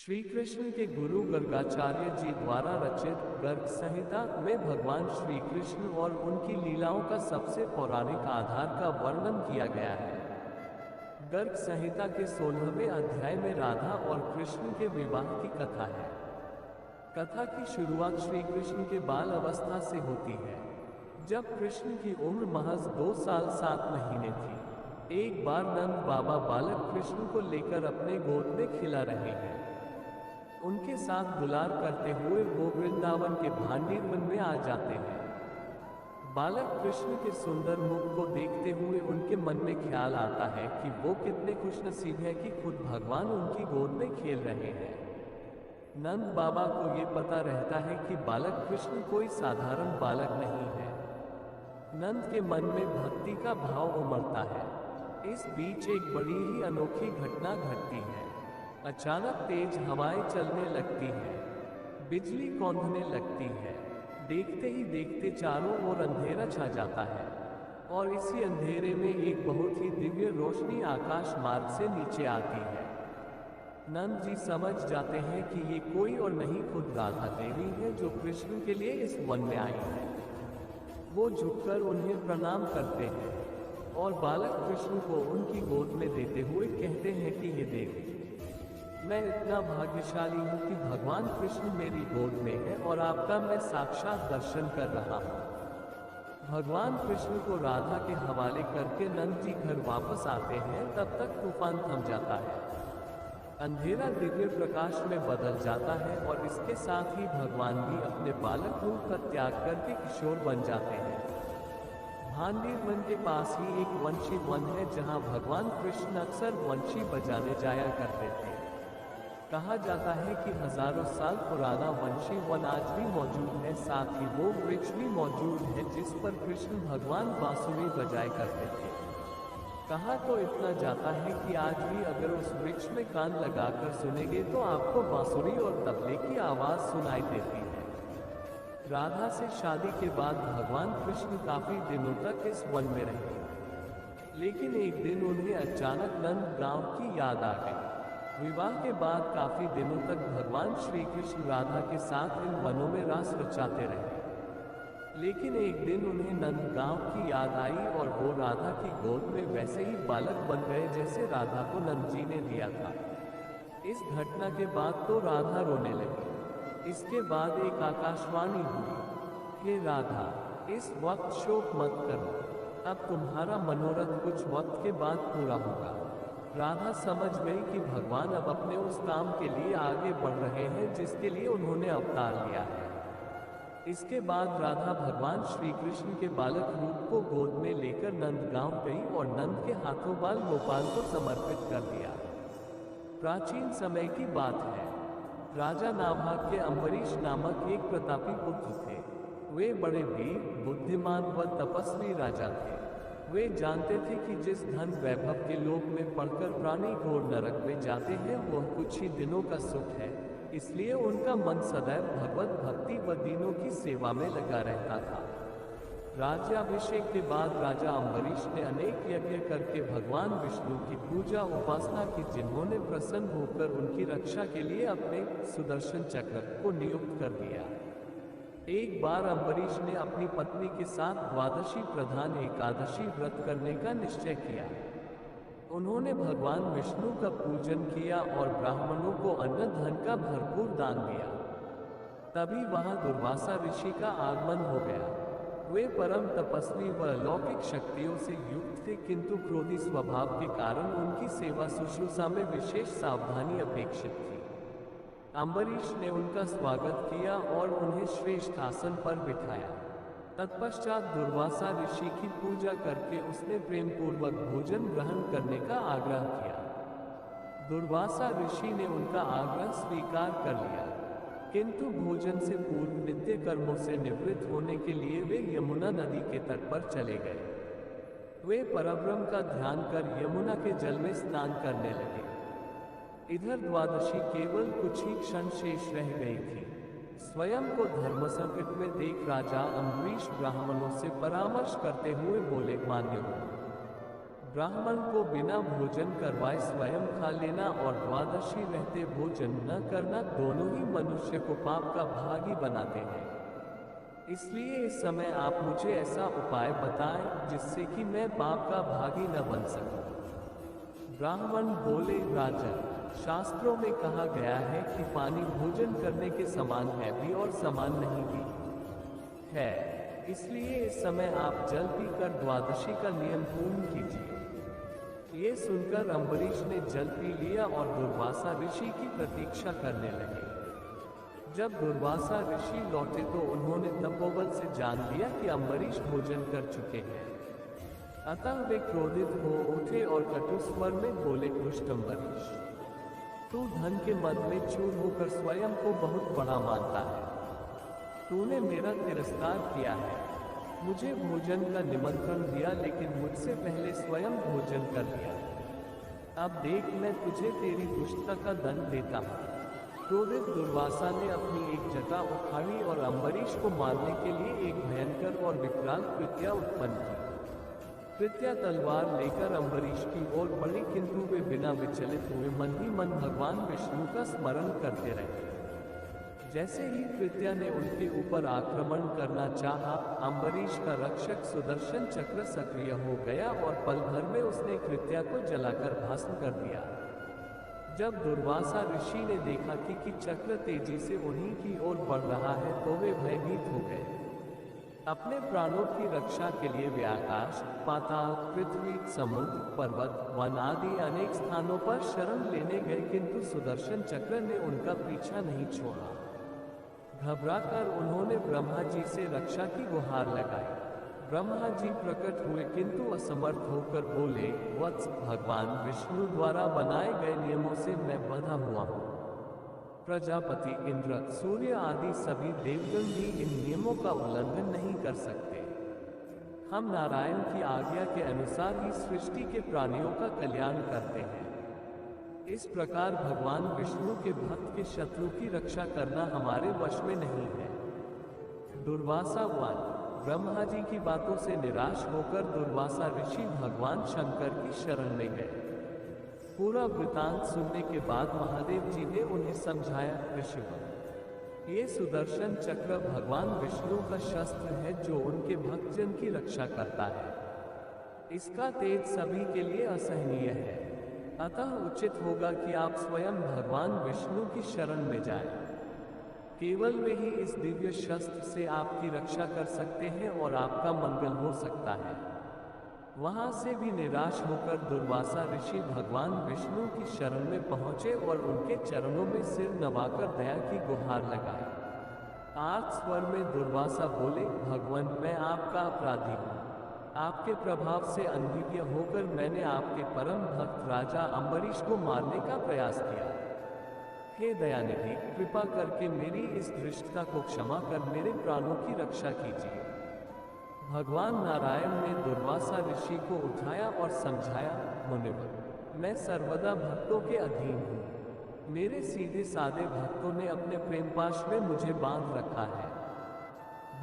श्री कृष्ण के गुरु गर्गाचार्य जी द्वारा रचित गर्ग संहिता में भगवान श्री कृष्ण और उनकी लीलाओं का सबसे पौराणिक आधार का वर्णन किया गया है। गर्ग संहिता के 16वें अध्याय में राधा और कृष्ण के विवाह की कथा है। कथा की शुरुआत श्री कृष्ण के बाल अवस्था से होती है, जब कृष्ण की उम्र महज 2 साल 7 महीने थी। एक बार नंद बाबा बालक कृष्ण को लेकर अपने गोद में खिला रहे हैं। उनके साथ दुलार करते हुए वो वृंदावन के भांडीर वन में आ जाते हैं। बालक कृष्ण के सुंदर मुख को देखते हुए उनके मन में ख्याल आता है कि वो कितने खुशनसीब हैं कि खुद भगवान उनकी गोद में खेल रहे हैं। नंद बाबा को ये पता रहता है कि बालक कृष्ण कोई साधारण बालक नहीं है। नंद के मन में भक्ति का भाव उमड़ता है। इस बीच एक बड़ी ही अनोखी घटना घटती है। अचानक तेज हवाएं चलने लगती हैं, बिजली कौंधने लगती है। देखते ही देखते चारों ओर अंधेरा छा जाता है और इसी अंधेरे में एक बहुत ही दिव्य रोशनी आकाश मार्ग से नीचे आती है। नंद जी समझ जाते हैं कि ये कोई और नहीं, खुद राधा देवी है जो कृष्ण के लिए इस वन में आई है। वो झुककर उन्हें प्रणाम करते हैं और बालक कृष्ण को उनकी गोद में देते हुए कहते हैं कि हे देवी, मैं इतना भाग्यशाली हूँ कि भगवान कृष्ण मेरी गोद में है और आपका मैं साक्षात दर्शन कर रहा हूँ। भगवान कृष्ण को राधा के हवाले करके नंद जी घर वापस आते हैं। तब तक तूफान थम जाता है, अंधेरा दिव्य प्रकाश में बदल जाता है और इसके साथ ही भगवान भी अपने बालक रूप का त्याग करके किशोर बन जाते हैं। भांडीर वन के पास ही एक वंशी वन है, जहाँ भगवान कृष्ण अक्सर वंशी बजाने जाया करते थे। कहा जाता है कि हजारों साल पुराना वंशी वन आज भी मौजूद है। साथ ही वो वृक्ष भी मौजूद है जिस पर कृष्ण भगवान बांसुरी बजाया करते थे। कहा तो इतना जाता है कि आज भी अगर उस वृक्ष में कान लगाकर सुनेंगे तो आपको बांसुरी और तबले की आवाज सुनाई देती है। राधा से शादी के बाद भगवान कृष्ण काफी दिनों तक इस वन में रहे, लेकिन एक दिन उन्हें अचानक नंद गांव की याद आ गई। विवाह के बाद काफी दिनों तक भगवान श्री कृष्ण राधा के साथ इन वनों में रास रचाते रहे, लेकिन एक दिन उन्हें नंदगांव की याद आई और वो राधा की गोद में वैसे ही बालक बन गए जैसे राधा को नंद जी ने दिया था। इस घटना के बाद तो राधा रोने लगी। इसके बाद एक आकाशवाणी हुई, हे राधा, इस वक्त शोक मत करो, अब तुम्हारा मनोरथ कुछ वक्त के बाद पूरा होगा। राधा समझ गई कि भगवान अब अपने उस काम के लिए आगे बढ़ रहे हैं जिसके लिए उन्होंने अवतार लिया है। इसके बाद राधा भगवान श्री कृष्ण के बालक रूप को गोद में लेकर नंदगांव गई और नंद के हाथों बाल गोपाल को समर्पित कर दिया। प्राचीन समय की बात है। राजा नाभाग के अम्बरीश नामक एक प्रतापी पुत्र थे। वे बड़े वीर, बुद्धिमान व तपस्वी राजा थे। वे जानते थे कि जिस धन वैभव के लोक में पढ़कर प्राणी घोर नरक में जाते हैं वह कुछ ही दिनों का सुख है, इसलिए उनका मन सदैव भगवत भक्ति व दीनों की सेवा में लगा रहता था। राज्याभिषेक के बाद राजा अम्बरीश ने अनेक यज्ञ करके भगवान विष्णु की पूजा उपासना की, जिन्होंने प्रसन्न होकर उनकी रक्षा के लिए अपने सुदर्शन चक्र को नियुक्त कर दिया। एक बार अम्बरीश ने अपनी पत्नी के साथ द्वादशी प्रधान एकादशी व्रत करने का निश्चय किया। उन्होंने भगवान विष्णु का पूजन किया और ब्राह्मणों को अन्न धन का भरपूर दान दिया। तभी वहां दुर्वासा ऋषि का आगमन हो गया। वे परम तपस्वी व अलौकिक शक्तियों से युक्त थे, किंतु क्रोधी स्वभाव के कारण उनकी सेवा शुश्रूषा में विशेष सावधानी अपेक्षित थी। अम्बरीश ने उनका स्वागत किया और उन्हें श्रेष्ठ आसन पर बिठाया। तत्पश्चात दुर्वासा ऋषि की पूजा करके उसने प्रेम पूर्वक भोजन ग्रहण करने का आग्रह किया। दुर्वासा ऋषि ने उनका आग्रह स्वीकार कर लिया, किंतु भोजन से पूर्व नित्य कर्मों से निवृत्त होने के लिए वे यमुना नदी के तट पर चले गए। वे परब्रह्म का ध्यान कर यमुना के जल में स्नान करने लगे। इधर द्वादशी केवल कुछ ही क्षण शेष रह गई थी। स्वयं को धर्म संकट में देख राजा अम्बरीश ब्राह्मणों से परामर्श करते हुए बोले, मान्य हो, ब्राह्मण को बिना भोजन करवाए स्वयं खा लेना और द्वादशी रहते भोजन न करना दोनों ही मनुष्य को पाप का भागी बनाते हैं। इसलिए इस समय आप मुझे ऐसा उपाय बताएं जिससे कि मैं पाप का भागी न बन सकूं। ब्राह्मण बोले, राजन, शास्त्रों में कहा गया है कि पानी भोजन करने के समान है भी और समान नहीं भी है, इसलिए इस समय आप जल पीकर द्वादशी का नियम पूर्ण कीजिए। ये सुनकर अम्बरीश ने जल पी लिया और दुर्वासा ऋषि की प्रतीक्षा करने लगे। जब दुर्वासा ऋषि लौटे तो उन्होंने तपोबल से जान लिया कि अम्बरीश भोजन कर चुके हैं। अतः वे क्रोधित हो उठे और कटु स्वर में बोले, दुष्ट अम्बरीश, तू धन के मद में चूर होकर स्वयं को बहुत बड़ा मानता है। तूने मेरा तिरस्कार किया है, मुझे भोजन का निमंत्रण दिया लेकिन मुझसे पहले स्वयं भोजन कर लिया। अब देख, मैं तुझे तेरी दुष्टता का दंड देता हूँ। क्रोधित दुर्वासा ने अपनी एक जटा उखाड़ी और अम्बरीश को मारने के लिए एक भयंकर और विकराल कृत्या उत्पन्न की। कृत्या तलवार लेकर अम्बरीश की ओर बढ़ी, किंतु वे बिना विचलित हुए मन ही मन भगवान विष्णु का स्मरण करते रहे। जैसे ही कृत्या ने उनके ऊपर आक्रमण करना चाहा, अम्बरीश का रक्षक सुदर्शन चक्र सक्रिय हो गया और पल भर में उसने कृत्या को जलाकर भस्म कर दिया। जब दुर्वासा ऋषि ने देखा कि चक्र तेजी से उन्हीं की ओर बढ़ रहा है तो वे भयभीत हो गए। अपने प्राणों की रक्षा के लिए वे आकाश, पाताल, पृथ्वी, समुद्र, पर्वत, वन आदि अनेक स्थानों पर शरण लेने गए, किंतु सुदर्शन चक्र ने उनका पीछा नहीं छोड़ा। घबराकर उन्होंने ब्रह्मा जी से रक्षा की गुहार लगाई। ब्रह्मा जी प्रकट हुए किंतु असमर्थ होकर बोले, वत्स, भगवान विष्णु द्वारा बनाए गए नियमों से मैं बंधा हुआ हूँ। प्रजापति, इंद्र, सूर्य आदि सभी देवगण भी इन नियमों का उल्लंघन नहीं कर सकते। हम नारायण की आज्ञा के अनुसार ही सृष्टि के प्राणियों का कल्याण करते हैं। इस प्रकार भगवान विष्णु के भक्त के शत्रु की रक्षा करना हमारे वश में नहीं है। दुर्वासा वन। ब्रह्मा जी की बातों से निराश होकर दुर्वासा ऋषि भगवान शंकर की शरण में गए। पूरा वृतांत सुनने के बाद महादेव जी ने उन्हें समझाया, ऋषिवर, ये सुदर्शन चक्र भगवान विष्णु का शस्त्र है जो उनके भक्तजन की रक्षा करता है। इसका तेज सभी के लिए असहनीय है, अतः उचित होगा कि आप स्वयं भगवान विष्णु की शरण में जाएं। केवल वे ही इस दिव्य शस्त्र से आपकी रक्षा कर सकते हैं और आपका मंगल हो सकता है। वहां से भी निराश होकर दुर्वासा ऋषि भगवान विष्णु की शरण में पहुंचे और उनके चरणों में सिर नवाकर दया की गुहार लगाई। आर्त स्वर में दुर्वासा बोले, भगवान, मैं आपका अपराधी हूँ। आपके प्रभाव से अनभिज्ञ होकर मैंने आपके परम भक्त राजा अम्बरीश को मारने का प्रयास किया। हे दयानिधि, कृपा करके मेरी इस धृष्टता को क्षमा कर मेरे प्राणों की रक्षा कीजिए। भगवान नारायण ने दुर्वासा ऋषि को उठाया और समझाया, मुनिवर, मैं सर्वदा भक्तों के अधीन हूँ। मेरे सीधे साधे भक्तों ने अपने प्रेमपाश में मुझे बांध रखा है।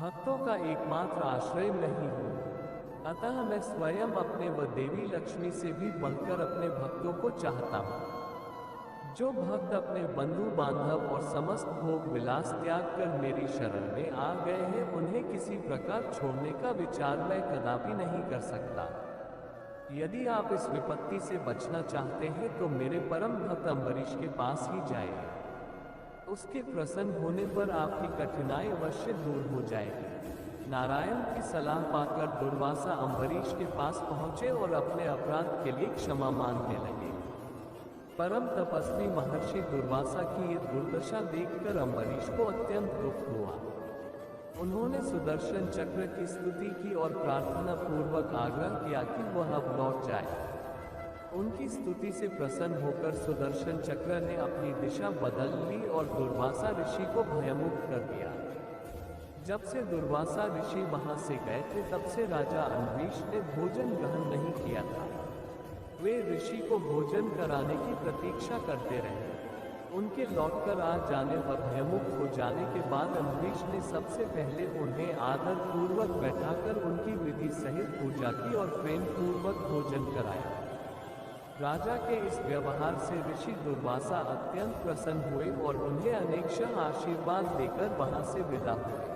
भक्तों का एकमात्र आश्रय मैं ही हूँ, अतः मैं स्वयं अपने व देवी लक्ष्मी से भी बढ़कर अपने भक्तों को चाहता हूँ। जो भक्त अपने बंधु बांधव और समस्त भोग विलास त्याग कर मेरी शरण में आ गए हैं, उन्हें किसी प्रकार छोड़ने का विचार मैं कदापि नहीं कर सकता। यदि आप इस विपत्ति से बचना चाहते हैं तो मेरे परम भक्त अम्बरीश के पास ही जाइए। उसके प्रसन्न होने पर आपकी कठिनाई अवश्य दूर हो जाएगी। नारायण की सलाह पाकर दुर्वासा अम्बरीश के पास पहुंचे और अपने अपराध के लिए क्षमा मांगने लगे। परम तपस्वी महर्षि दुर्वासा की ये दुर्दशा देखकर अम्बरीश को अत्यंत दुख हुआ। उन्होंने सुदर्शन चक्र की स्तुति की और प्रार्थना पूर्वक आग्रह किया कि वह अब लौट जाए। उनकी स्तुति से प्रसन्न होकर सुदर्शन चक्र ने अपनी दिशा बदल ली और दुर्वासा ऋषि को भयमुक्त कर दिया। जब से दुर्वासा ऋषि वहां से गए थे तब से राजा अम्बरीश ने भोजन ग्रहण नहीं किया था। वे ऋषि को भोजन कराने की प्रतीक्षा करते रहे। उनके लौटकर आ जाने व भयमुक्त हो जाने के बाद अम्बरीश ने सबसे पहले उन्हें आदर पूर्वक बैठाकर उनकी विधि सहित पूजा की और प्रेम पूर्वक भोजन कराया। राजा के इस व्यवहार से ऋषि दुर्वासा अत्यंत प्रसन्न हुए और उन्हें अनेकशः आशीर्वाद देकर वहां से विदा हुए।